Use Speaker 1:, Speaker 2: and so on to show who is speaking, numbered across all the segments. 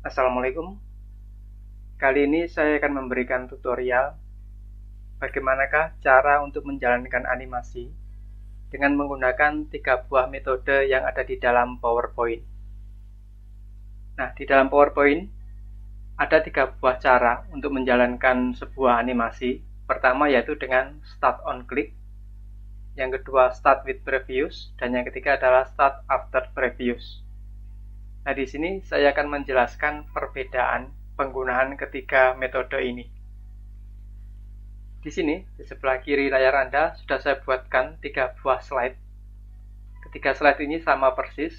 Speaker 1: Assalamualaikum. Kali ini saya akan memberikan tutorial bagaimanakah cara untuk menjalankan animasi dengan menggunakan 3 buah metode yang ada di dalam PowerPoint. Nah, di dalam PowerPoint ada 3 buah cara untuk menjalankan sebuah animasi. Pertama yaitu dengan Start on Click, yang kedua Start with Previews, dan yang ketiga adalah Start after Previews. Nah, di sini saya akan menjelaskan perbedaan penggunaan ketiga metode ini. Di sini, di sebelah kiri layar Anda, sudah saya buatkan 3 buah slide. Ketiga slide ini sama persis,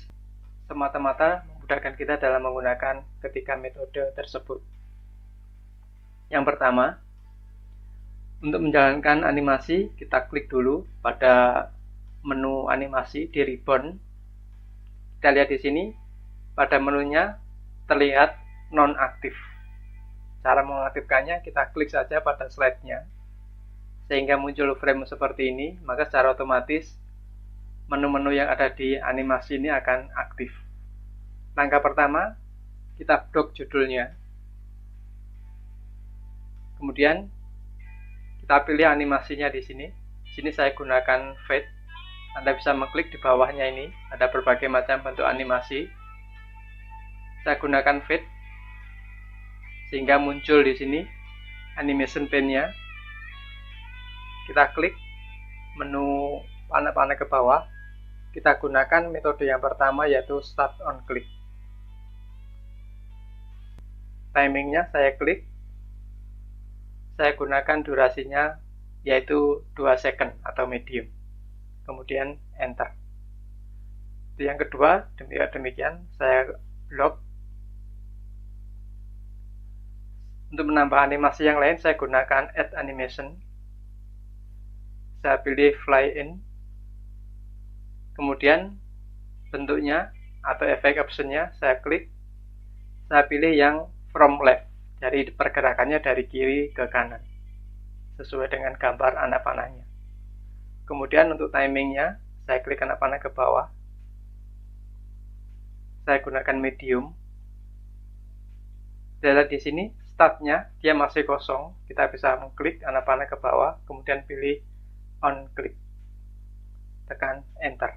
Speaker 1: semata-mata memudahkan kita dalam menggunakan ketiga metode tersebut. Yang pertama, untuk menjalankan animasi, kita klik dulu pada menu animasi di ribbon. Kita lihat di sini, pada menunya terlihat nonaktif. Cara mengaktifkannya, kita klik saja pada slide-nya, sehingga muncul frame seperti ini, maka secara otomatis menu-menu yang ada di animasi ini akan aktif. Langkah pertama, kita blok judulnya. Kemudian kita pilih animasinya di sini. Di sini saya gunakan fade. Anda bisa mengklik di bawahnya ini, ada berbagai macam bentuk animasi. Saya gunakan fade sehingga muncul di sini animation pane-nya. Kita klik menu panah-panah ke bawah. Kita gunakan metode yang pertama yaitu Start on Click. Timingnya saya klik. Saya gunakan durasinya yaitu 2 second atau medium. Kemudian enter. Yang kedua, demikian saya blok. Untuk menambah animasi yang lain, saya gunakan Add Animation. Saya pilih Fly In. Kemudian bentuknya atau efek optionnya saya klik. Saya pilih yang From Left. Jadi pergerakannya dari kiri ke kanan, sesuai dengan gambar anak panahnya. Kemudian untuk timingnya, saya klik anak panah ke bawah. Saya gunakan medium. Lihat di sini, startnya dia masih kosong. Kita bisa mengklik anak panah ke bawah, kemudian pilih on click. Tekan enter.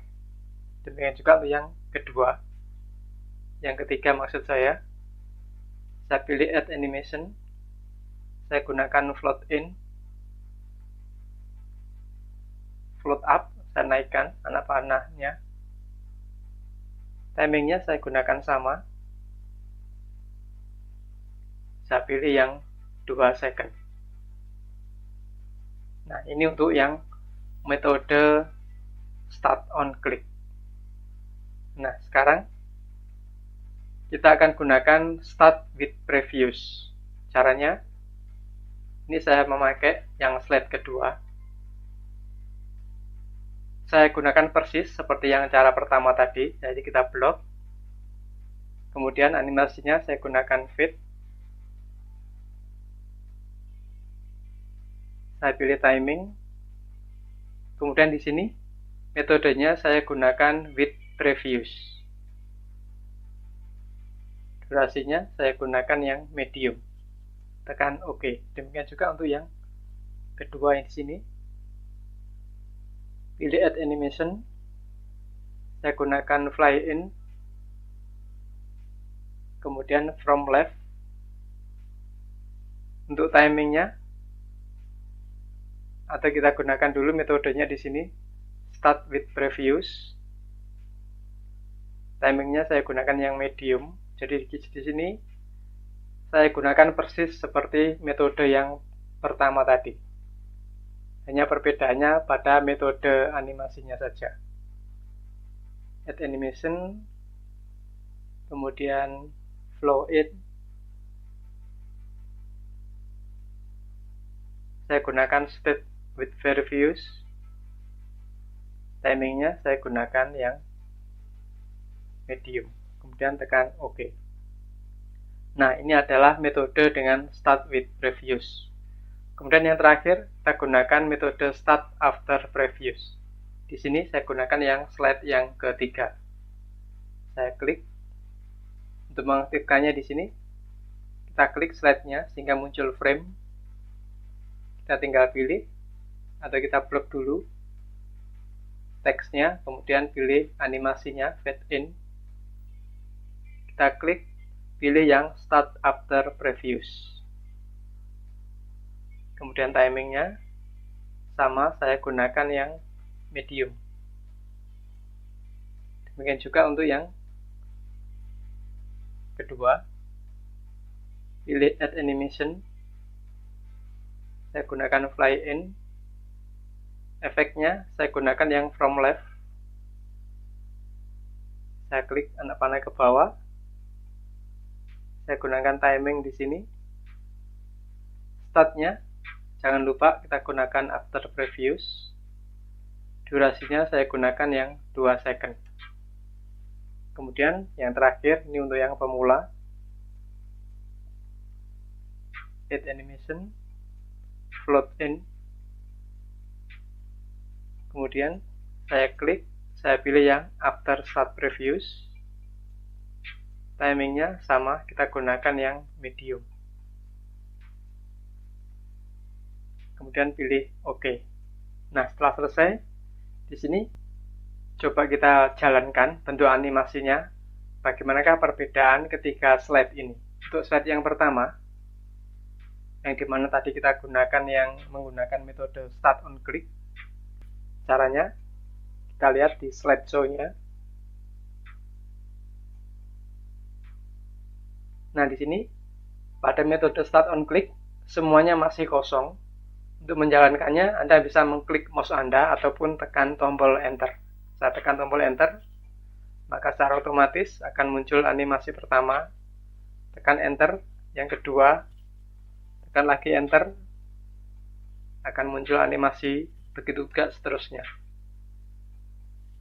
Speaker 1: Demikian juga untuk yang kedua. Yang ketiga maksud saya pilih add animation. Saya gunakan float in, float up, saya naikkan anak panahnya. Timingnya saya gunakan sama. Saya pilih yang 2 second. Nah, ini untuk yang metode Start on Click. Nah, sekarang kita akan gunakan Start with Previews. Caranya, ini saya memakai yang slide kedua. Saya gunakan persis seperti yang cara pertama tadi, jadi kita blok. Kemudian animasinya saya gunakan fade. Saya pilih timing. Kemudian di sini metodenya saya gunakan with previews. Durasinya saya gunakan yang medium. Tekan OK. Demikian juga untuk yang kedua yang di sini. Pilih Add Animation. Saya gunakan Fly In. Kemudian From Left. Untuk timingnya, atau kita gunakan dulu metodenya di sini, Start with Previews. Timingnya saya gunakan yang medium. Jadi di sini saya gunakan persis seperti metode yang pertama tadi. Hanya perbedaannya pada metode animasinya saja. Add Animation, kemudian Flow In. Saya gunakan Start with Previews. Timingnya saya gunakan yang medium. Kemudian tekan OK. Nah, ini adalah metode dengan Start with Previews. Kemudian yang terakhir, kita gunakan metode Start after Previews. Di sini saya gunakan yang slide yang ketiga. Saya klik. Untuk mengaktifkannya di sini, kita klik slide-nya sehingga muncul frame. Kita tinggal pilih atau kita blok dulu teksnya, kemudian pilih animasinya, fade in. Kita klik, pilih yang start after previews. Kemudian timingnya sama, saya gunakan yang medium. Demikian juga untuk yang kedua, pilih add animation, saya gunakan fly in. Efeknya saya gunakan yang from left, saya klik anak panah ke bawah, saya gunakan timing di sini. Startnya jangan lupa kita gunakan after previews. Durasinya saya gunakan yang 2 second. Kemudian yang terakhir, ini untuk yang pemula, add animation, float in. Kemudian saya klik, saya pilih yang after start previews. Timingnya sama, kita gunakan yang medium. Kemudian pilih OK. Nah, setelah selesai, di sini coba kita jalankan bentuk animasinya. Bagaimanakah perbedaan ketika slide ini? Untuk slide yang pertama, yang dimana tadi kita gunakan yang menggunakan metode start on click. Caranya kita lihat di slideshow-nya. Nah, di sini pada metode start on click semuanya masih kosong. Untuk menjalankannya, Anda bisa mengklik mouse Anda ataupun tekan tombol enter. Saya tekan tombol enter, maka secara otomatis akan muncul animasi pertama. Tekan enter, yang kedua, tekan lagi enter, akan muncul animasi, begitu juga seterusnya.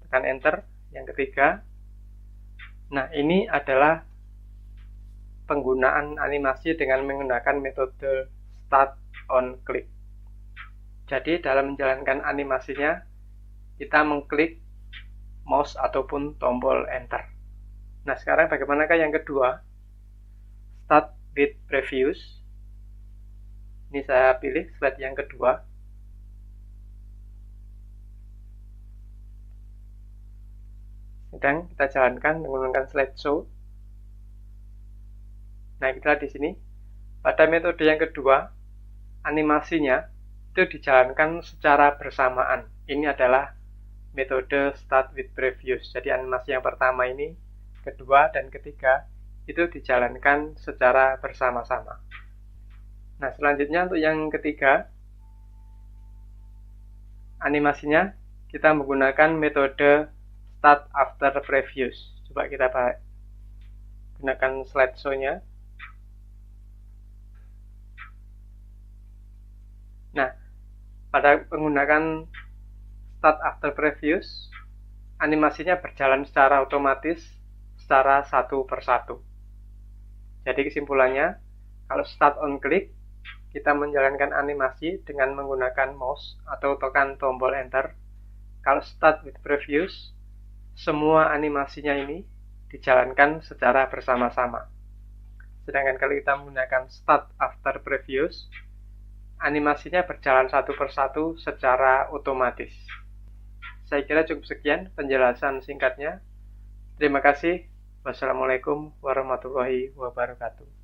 Speaker 1: Tekan enter, yang ketiga. Nah, ini adalah penggunaan animasi dengan menggunakan metode start on click. Jadi dalam menjalankan animasinya, kita mengklik mouse ataupun tombol enter. Nah, sekarang bagaimanakah yang kedua? Start with previews. Ini saya pilih slide yang kedua. Sedang kita jalankan menggunakan slideshow. Nah, kita lihat di sini. Pada metode yang kedua, animasinya itu dijalankan secara bersamaan. Ini adalah metode start with previews. Jadi animasi yang pertama ini, kedua dan ketiga itu dijalankan secara bersama-sama. Nah, selanjutnya untuk yang ketiga, animasinya kita menggunakan metode start after previews. Coba kita gunakan slideshow-nya. Nah, pada menggunakan start after previews, animasinya berjalan secara otomatis, secara satu persatu. Jadi kesimpulannya, kalau start on click, kita menjalankan animasi dengan menggunakan mouse atau tekan tombol enter. Kalau start with previews, semua animasinya ini dijalankan secara bersama-sama. Sedangkan kalau kita menggunakan start after previews, animasinya berjalan satu persatu secara otomatis. Saya kira cukup sekian penjelasan singkatnya. Terima kasih. Wassalamualaikum warahmatullahi wabarakatuh.